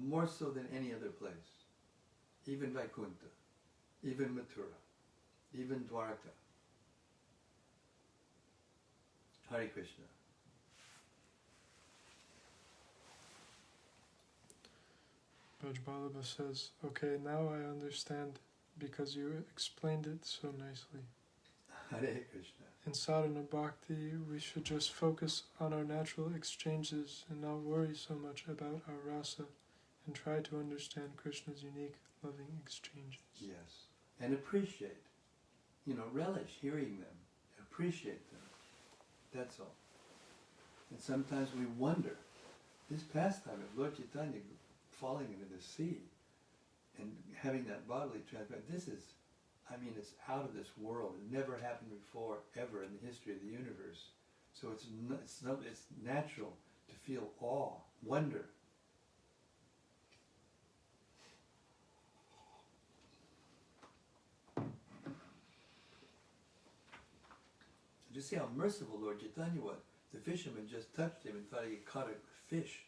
more so than any other place. Even Vaikuntha, even Mathura, even Dwarka. Hare Krishna. Brajbalaba says, okay, now I understand because you explained it so nicely. Hare Krishna. In sadhana bhakti, we should just focus on our natural exchanges and not worry so much about our rasa and try to understand Krishna's unique loving exchanges. Yes. And appreciate, relish hearing them, appreciate them. That's all. And sometimes we wonder, this pastime of Lord Chaitanya falling into the sea and having that bodily transplant, this is, it's out of this world. It never happened before, ever in the history of the universe. So it's natural to feel awe, wonder. Just see how merciful Lord Chaitanya was. The fisherman just touched him and thought he caught a fish.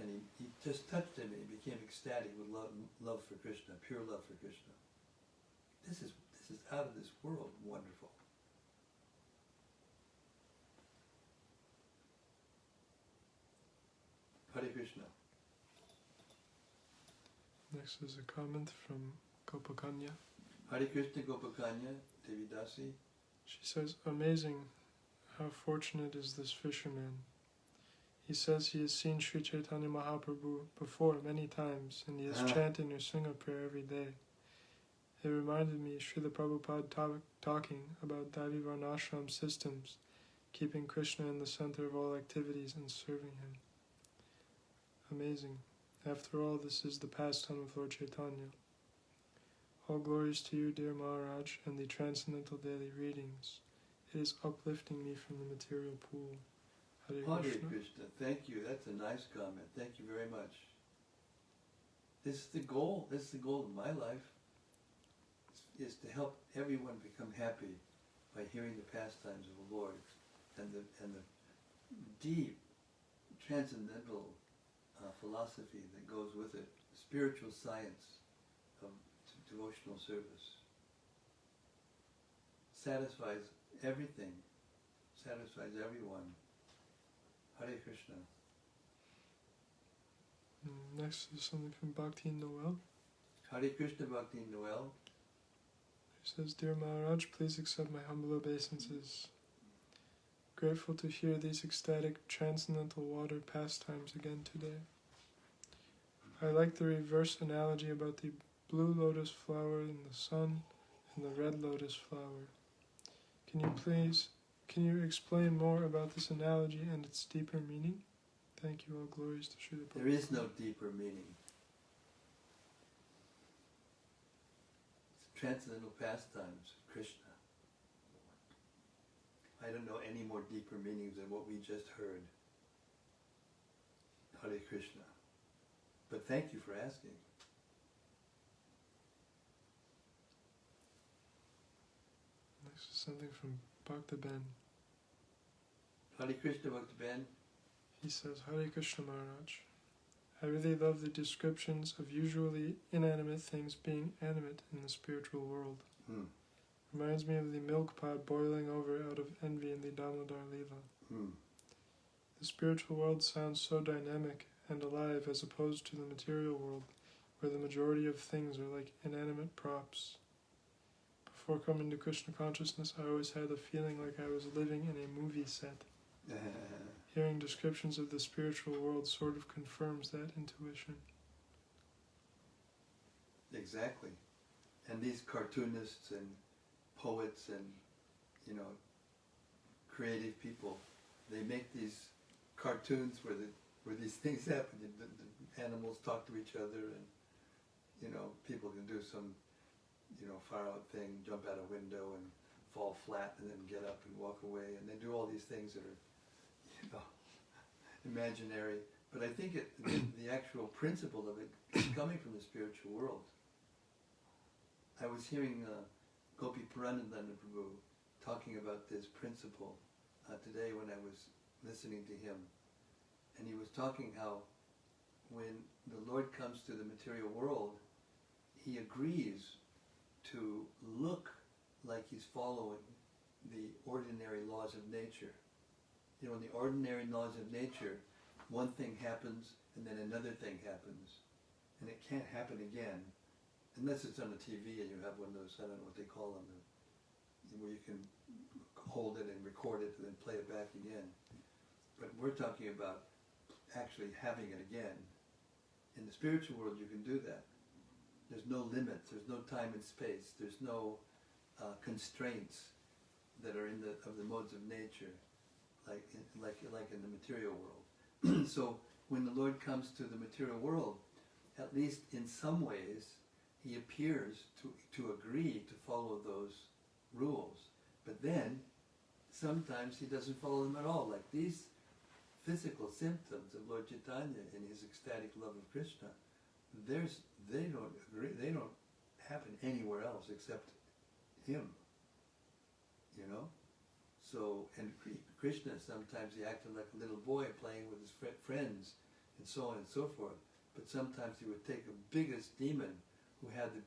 And he just touched him and he became ecstatic with love for Krishna, pure love for Krishna. This is out of this world wonderful. Hare Krishna. Next is a comment from Gopakanya. Hare Krishna Gopakanya Devidasi. She says, amazing how fortunate is this fisherman. He says he has seen Sri Chaitanya Mahaprabhu before many times and he is chanting or sing a prayer every day. It reminded me Srila Prabhupada talking about Davi Varnashram systems, keeping Krishna in the center of all activities and serving him. Amazing. After all, this is the pastime of Lord Chaitanya. All glories to you, dear Maharaj, and the transcendental daily readings. It is uplifting me from the material pool. Hare Krishna. Hare Krishna. Thank you. That's a nice comment. Thank you very much. This is the goal. This is the goal of my life. Is to help everyone become happy by hearing the pastimes of the Lord and the deep transcendental philosophy that goes with it, spiritual science of devotional service. Satisfies everything, satisfies everyone. Hare Krishna. Next is something from Bhakti Noel. Hare Krishna Bhakti Noel. He says, Dear Maharaj, please accept my humble obeisances. Grateful to hear these ecstatic transcendental water pastimes again today. I like the reverse analogy about the blue lotus flower in the sun and the red lotus flower. Can you explain more about this analogy and its deeper meaning? Thank you, all glories to Srila Prabhupada. There is no deeper meaning. It's transcendental pastimes of Krishna. I don't know any more deeper meanings than what we just heard. Hare Krishna. But thank you for asking. Next is something from Bhakta Ben. Hare Krishna, Bhakta Ben. He says, Hare Krishna Maharaj. I really love the descriptions of usually inanimate things being animate in the spiritual world. Reminds me of the milk pot boiling over out of envy in the Antya-līlā. The spiritual world sounds so dynamic and alive as opposed to the material world, where the majority of things are like inanimate props. Before coming to Krishna consciousness, I always had a feeling like I was living in a movie set. Hearing descriptions of the spiritual world sort of confirms that intuition. Exactly. And these cartoonists and poets and, creative people, they make these cartoons where these things happen. The animals talk to each other, and people can do some far out thing, jump out a window and fall flat and then get up and walk away, and they do all these things that are imaginary. But I think the actual principle of it is coming from the spiritual world. I was hearing Gopi Puranananda Prabhu talking about this principle today when I was listening to him. And he was talking how when the Lord comes to the material world, he agrees to look like he's following the ordinary laws of nature. In the ordinary laws of nature, one thing happens and then another thing happens. And it can't happen again, unless it's on the TV and you have one of those, I don't know what they call them, where you can hold it and record it and then play it back again. But we're talking about actually having it again. In the spiritual world you can do that. There's no limits, there's no time and space, there's no constraints that are of the modes of nature, like in the material world. So when the Lord comes to the material world, at least in some ways, he appears to agree to follow those rules. But then, sometimes he doesn't follow them at all. Like these physical symptoms of Lord Chaitanya in his ecstatic love of Krishna, they don't happen anywhere else except him. So, and Krishna, sometimes he acted like a little boy playing with his friends, and so on and so forth. But sometimes he would take the biggest demon who had the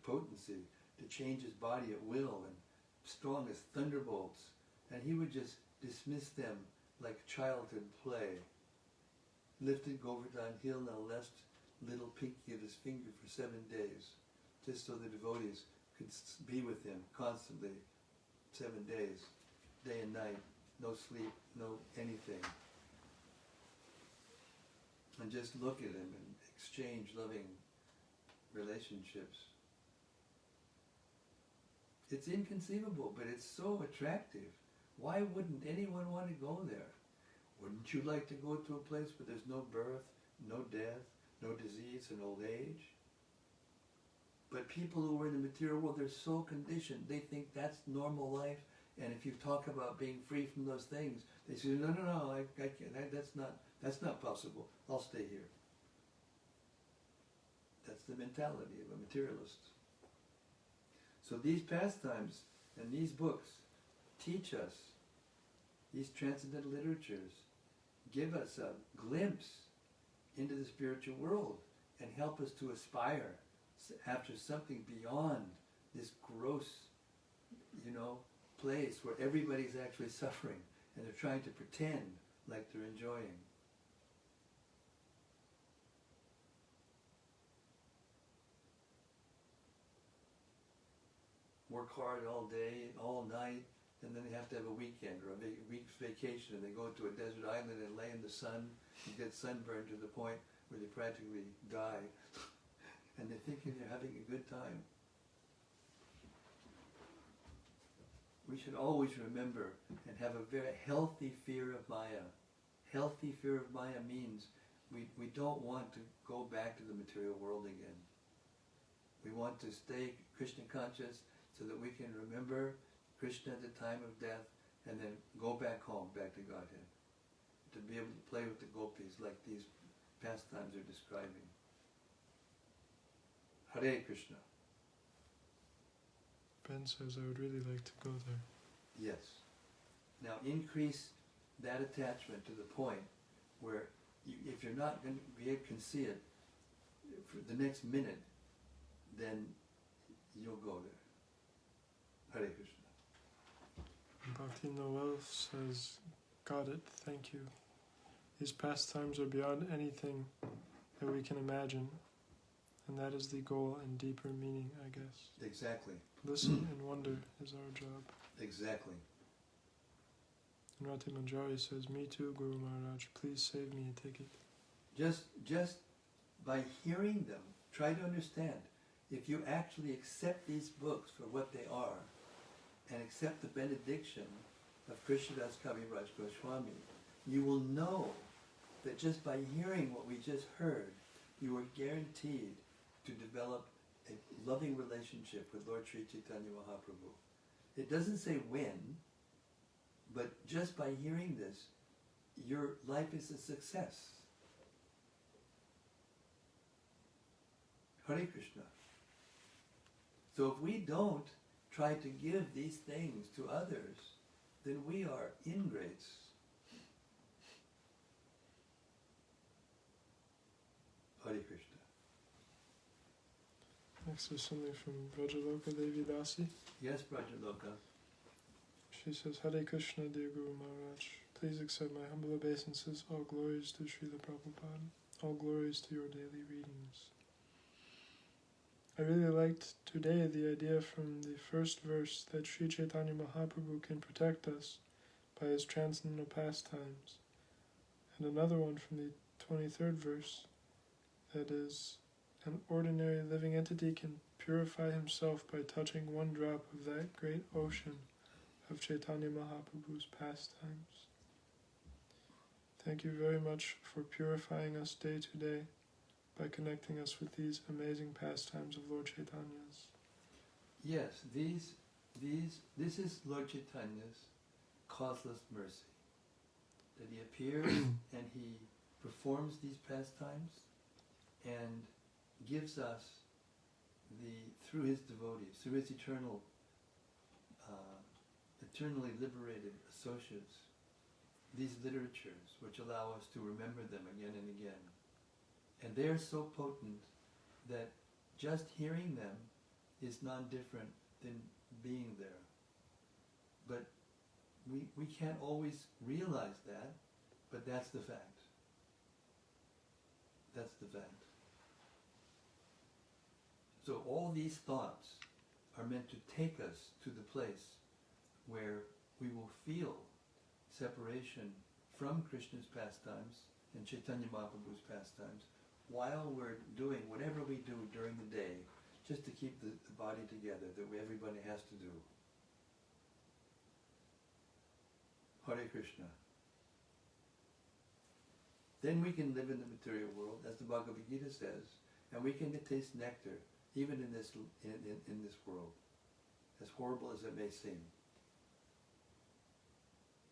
potency to change his body at will, and strong as thunderbolts, and he would just dismiss them like childhood play. Lifted Govardhan Hill, now left little pinky of his finger for 7 days, just so the devotees could be with him constantly, 7 days, day and night, no sleep, no anything. And just look at him and exchange loving relationships. It's inconceivable, but it's so attractive. Why wouldn't anyone want to go there? Wouldn't you like to go to a place where there's no birth, no death, no disease and old age? But people who are in the material world, they're so conditioned, they think that's normal life, and if you talk about being free from those things, they say, no, I can't, that's not possible, I'll stay here. That's the mentality of a materialist. So these pastimes and these books teach us, these transcendental literatures give us a glimpse into the spiritual world and help us to aspire after something beyond this gross, place where everybody's actually suffering and they're trying to pretend like they're enjoying. Work hard all day, all night, and then they have to have a weekend or a week's vacation, and they go to a desert island and lay in the sun and get sunburned to the point where they practically die. And they're thinking they're having a good time. We should always remember and have a very healthy fear of Maya. Healthy fear of Maya means we don't want to go back to the material world again. We want to stay Krishna conscious so that we can remember Krishna at the time of death and then go back home, back to Godhead. to be able to play with the gopis like these pastimes are describing. Hare Krishna. Ben says, I would really like to go there. Yes. Now increase that attachment to the point where if you're not going to be able to see it for the next minute, then you'll go there. Hare Krishna. Bhakti Noel says, got it, thank you. These pastimes are beyond anything that we can imagine, and that is the goal and deeper meaning, I guess. Exactly. Listen and wonder is our job. Exactly. And Rati Manjari says, me too, Guru Maharaj, please save me a ticket. Just by hearing them, try to understand. If you actually accept these books for what they are, and accept the benediction of Krishnadas Kaviraj Goswami, you will know that just by hearing what we just heard, you are guaranteed to develop a loving relationship with Lord Sri Chaitanya Mahaprabhu. It doesn't say when, but just by hearing this, your life is a success. Hare Krishna. So if we don't try to give these things to others, then we are ingrates. Hare Krishna. Next is something from Vrajaloka Devi Dasi. Yes, Brajaloka. She says, Hare Krishna, dear Guru Maharaj. Please accept my humble obeisances. All glories to Srila Prabhupada. All glories to your daily readings. I really liked today the idea from the first verse that Sri Chaitanya Mahaprabhu can protect us by his transcendental pastimes, and another one from the 23rd verse that is, an ordinary living entity can purify himself by touching one drop of that great ocean of Chaitanya Mahaprabhu's pastimes. Thank you very much for purifying us day to day by connecting us with these amazing pastimes of Lord Chaitanya's. Yes, this is Lord Chaitanya's causeless mercy. That he appears and he performs these pastimes and gives us through his devotees, through his eternally liberated associates, these literatures which allow us to remember them again and again. And they are so potent that just hearing them is non-different than being there. But we can't always realize that, but that's the fact. That's the fact. So all these thoughts are meant to take us to the place where we will feel separation from Krishna's pastimes and Chaitanya Mahaprabhu's pastimes while we're doing whatever we do during the day just to keep the body together that everybody has to do. Hare Krishna. Then we can live in the material world, as the Bhagavad Gita says, and we can taste nectar even in this world, as horrible as it may seem.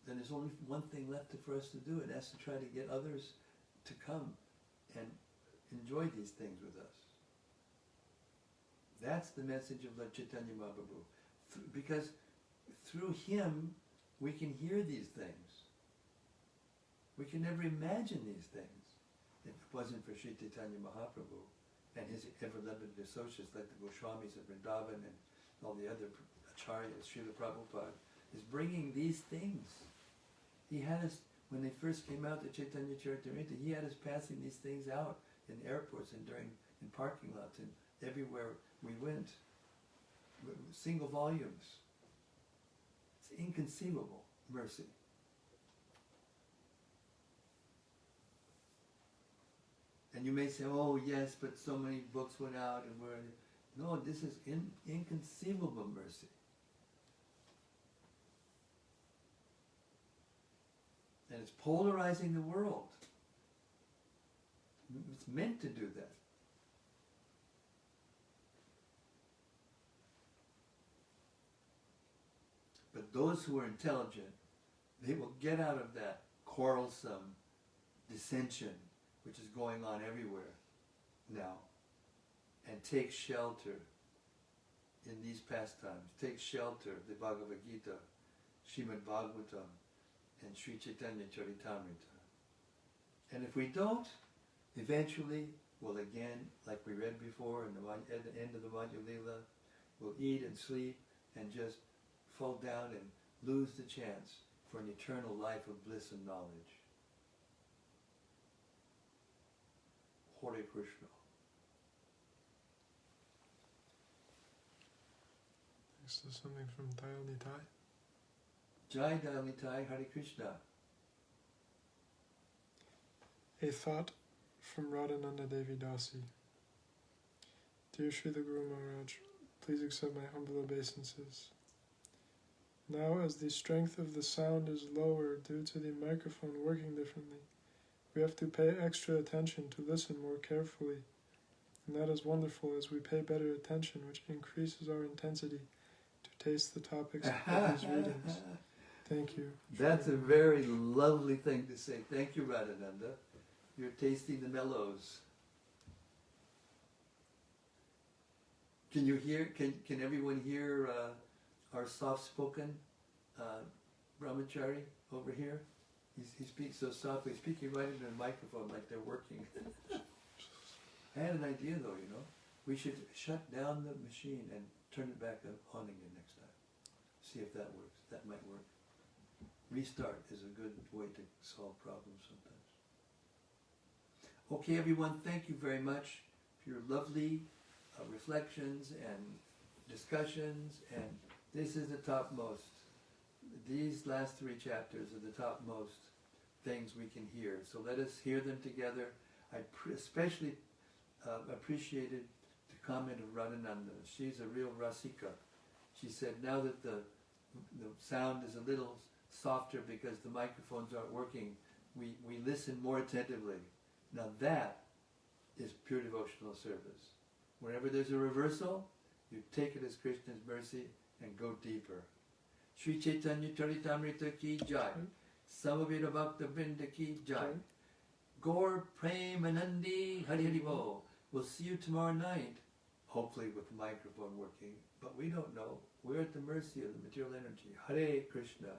Then there's only one thing left for us to do, and that's to try to get others to come and enjoy these things with us. That's the message of Lord Chaitanya Mahaprabhu. Because through him, we can hear these things. We can never imagine these things if it wasn't for Sri Chaitanya Mahaprabhu and his ever-loving associates like the Goswamis of Vrindavan and all the other acharyas. Srila Prabhupada is bringing these things. He had us, when they first came out to Caitanya-caritämrta, he had us passing these things out in airports and in parking lots and everywhere we went. Single volumes. It's inconceivable mercy. And you may say, oh yes, but so many books went out and we're... No, this is inconceivable mercy. And it's polarizing the world. It's meant to do that. But those who are intelligent, they will get out of that quarrelsome dissension which is going on everywhere now, and take shelter in these pastimes. Take shelter, the Bhagavad Gita, Srimad Bhagavatam, and Sri Caitanya-caritämrta. And if we don't, eventually we'll again, like we read before at the end of the Antya-līlā, we'll eat and sleep and just fall down and lose the chance for an eternal life of bliss and knowledge. Hare Krishna. Next is something from Dayal-nitai. Jai Dayal-nitai, Hare Krishna. A thought from Radhananda Devi Dasi. Dear Srila Guru Maharaj, please accept my humble obeisances. Now, as the strength of the sound is lower due to the microphone working differently, we have to pay extra attention to listen more carefully. And that is wonderful as we pay better attention, which increases our intensity to taste the topics of these readings. Thank you. That's a very lovely thing to say. Thank you, Radhananda. You're tasting the mellows. Can you hear, can everyone hear our soft-spoken brahmachari over here? He speaks so softly, speaking right into the microphone like they're working. I had an idea though, you know. We should shut down the machine and turn it back on again next time. See if that works. That might work. Restart is a good way to solve problems sometimes. Okay, everyone, thank you very much for your lovely reflections and discussions, and this is the topmost. These last 3 chapters are the topmost things we can hear. So let us hear them together. I especially appreciated the comment of Radhananda. She's a real rasika. She said now that the sound is a little softer because the microphones aren't working, we listen more attentively. Now that is pure devotional service. Whenever there's a reversal, you take it as Krishna's mercy and go deeper. Sri Caitanya-caritämrta ki jai. Samaveta Bhakta Vrinda ki jai. Gaur Premanandi Hari Hari Bo. We'll see you tomorrow night, hopefully with the microphone working, but we don't know. We're at the mercy of the material energy. Hare Krishna.